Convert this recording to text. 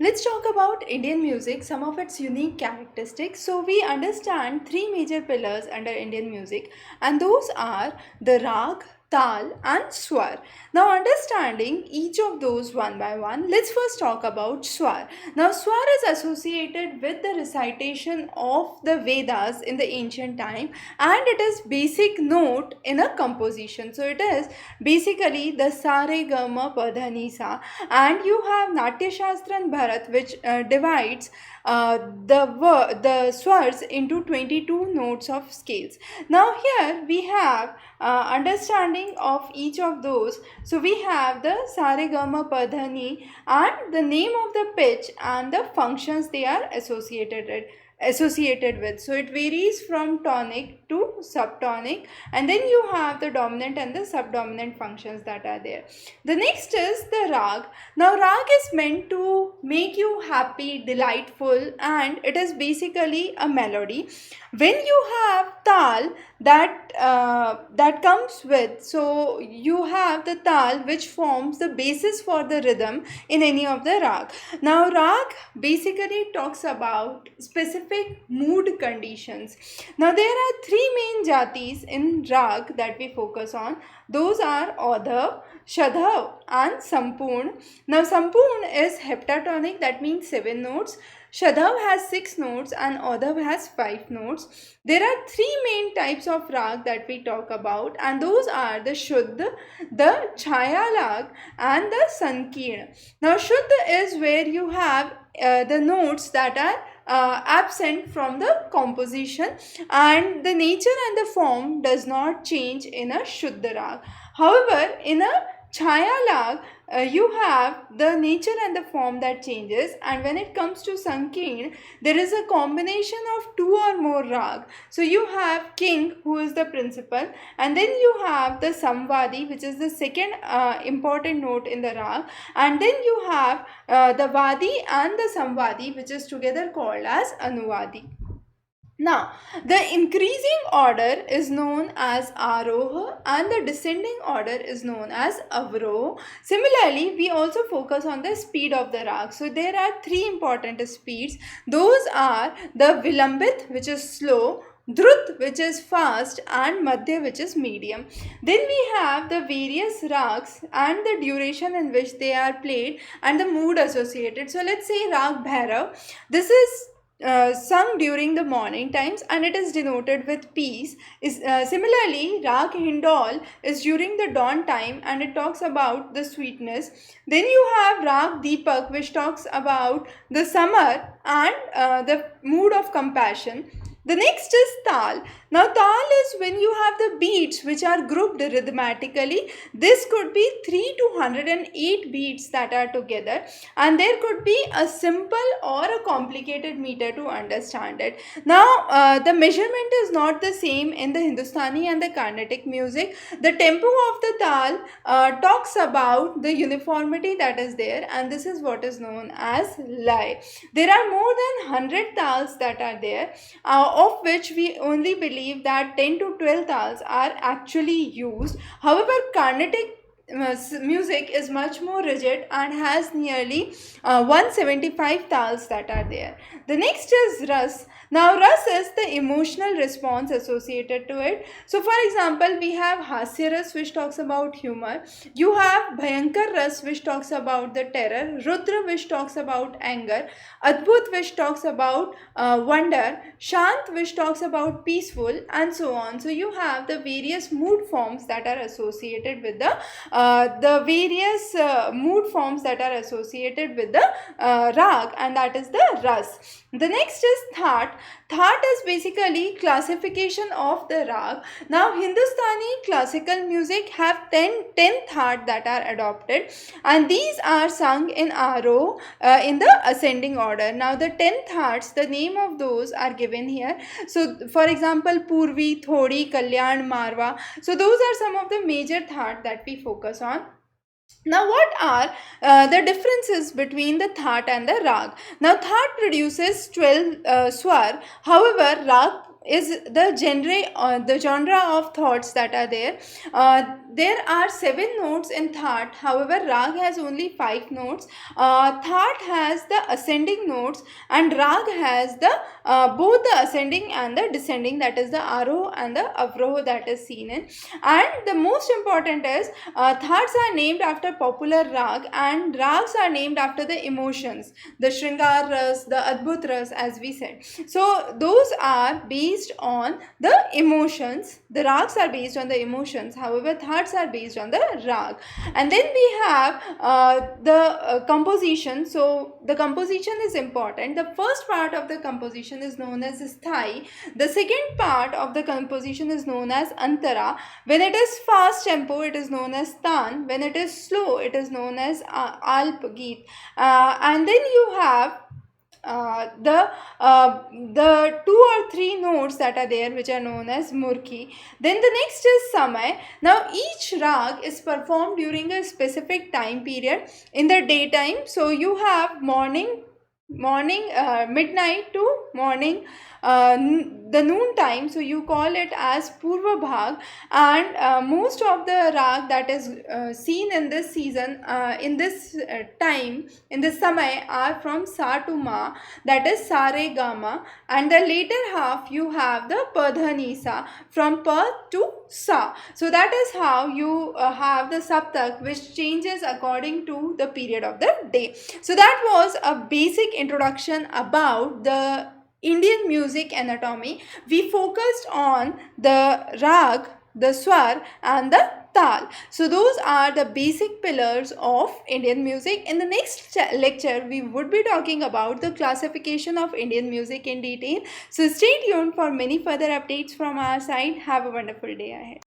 Let's talk about Indian music, some of its unique characteristics. So, we understand three major pillars under Indian music, and those are the Raag, Tal, and Swar. Now, understanding each of those one by one, let's first talk about Swar. Now, Swar is associated with the recitation of the Vedas in the ancient time, and it is basic note in a composition. So, it is basically the Sa Re Ga Ma Pa Dha Ni Sa, and you have Natyasastra Bharata, which divides the swars into 22 notes of scales. Now here we have understanding of each of those. So we have the Sa Re Ga Ma Pa Dha Ni and the name of the pitch and the functions they are associated with. So it varies from tonic to subtonic, and then you have the dominant and the subdominant functions that are there. The next is the rag. Now rag is meant to make you happy, delightful, and it is basically a melody. When you have tal, that comes with, so you have the tal which forms the basis for the rhythm in any of the rag. Now rag basically talks about specific mood conditions. Now there are three main jatis in rag that we focus on. Those are Odava, Shadava, and Sampurna. Now Sampurna is heptatonic, that means 7 notes. Shadava has 6 notes and Odava has 5 notes. There are three main types of rag that we talk about, and those are the Shuddha, the Chhayalag, and the Sankeerna. Now Shuddha is where you have the notes that are absent from the composition, and the nature and the form does not change in a Shuddha rag. However, in a Chhayalag, you have the nature and the form that changes, and when it comes to Sankeerna, there is a combination of 2 or more rag. So you have king, who is the principal, and then you have the Samvadi, which is the second important note in the rag, and then you have the Vadi and the Samvadi, which is together called as Anuvadi. Now, the increasing order is known as Aroha and the descending order is known as Avroha. Similarly, we also focus on the speed of the rag. So, there are three important speeds. Those are the Vilambit, which is slow, Drut, which is fast, and Madhya, which is medium. Then we have the various rags and the duration in which they are played and the mood associated. So, let's say Rag Bhairav. This is sung during the morning times and it is denoted with peace. Similarly, Rag Hindol is during the dawn time and it talks about the sweetness. Then you have Rag Deepak, which talks about the summer and the mood of compassion. The next is Tal. Now Tal is when you have the beats which are grouped rhythmically. This could be 3 to 108 beats that are together, and there could be a simple or a complicated meter to understand it. Now the measurement is not the same in the Hindustani and the Carnatic music. The tempo of the Tal talks about the uniformity that is there, and this is what is known as Lai. There are more than 100 Tals that are there, of which we only believe that 10 to 12 tals are actually used. However, Carnatic music is much more rigid and has nearly 175 tals that are there. The next is Ras. Now Ras is the emotional response associated to it. So for example, we have Hasya Ras, which talks about humor. You have Bhayankar Ras, which talks about the terror. Rudra, which talks about anger. Adbhut, which talks about wonder. Shant, which talks about peaceful, and so on. So you have the various mood forms that are associated with the various mood forms that are associated with the rag, and that is the ras. The next is Thaat. Thaat is basically classification of the rag. Now Hindustani classical music have 10 Thaat that are adopted, and these are sung in Aroh in the ascending order. Now the 10 Thaats, the name of those are given here. So for example, Purvi, Thodi, Kalyan, Marwa. So those are some of the major Thaat that we focus on. Now, what are the differences between the Thaat and the Rag? Now, Thaat produces 12 Swar. However, Rag is the genre of thoughts that are there. There are 7 notes in Thaat. However, Rag has only 5 notes. Thaat has the ascending notes, and Rag has the both the ascending and the descending, that is the Aroh and the Avroh that is seen in. And the most important is Thats are named after popular Rag, and Rags are named after the emotions, the Shringar Ras, the Adbhut Ras, as we said. So those are based on the emotions. The Rags are based on the emotions. However, Thats are based on the Rag. And then we have the composition. So the composition is important. The first part of the composition is known as Sthai. The second part of the composition is known as Antara. When it is fast tempo, it is known as Tan. When it is slow, it is known as Alp Geet. And then you have the 2 or 3 notes that are there, which are known as Murki. Then the next is Samay. Now each Rag is performed during a specific time period in the daytime. So you have morning, midnight to morning, the noon time, so you call it as Purva Bhag. And most of the Rag that is seen in this season, in this time, in this Samay, are from Sa to Ma, that is Sa Re Ga Ma. And the later half you have the Padhani Sa, from Pa to Sa. So that is how you have the Saptak, which changes according to the period of the day. So that was a basic introduction about the Indian music anatomy. We focused on the Rag, the Swar and the Tal. So those are the basic pillars of Indian music. In the next lecture, we would be talking about the classification of Indian music in detail. So stay tuned for many further updates from our side. Have a wonderful day ahead.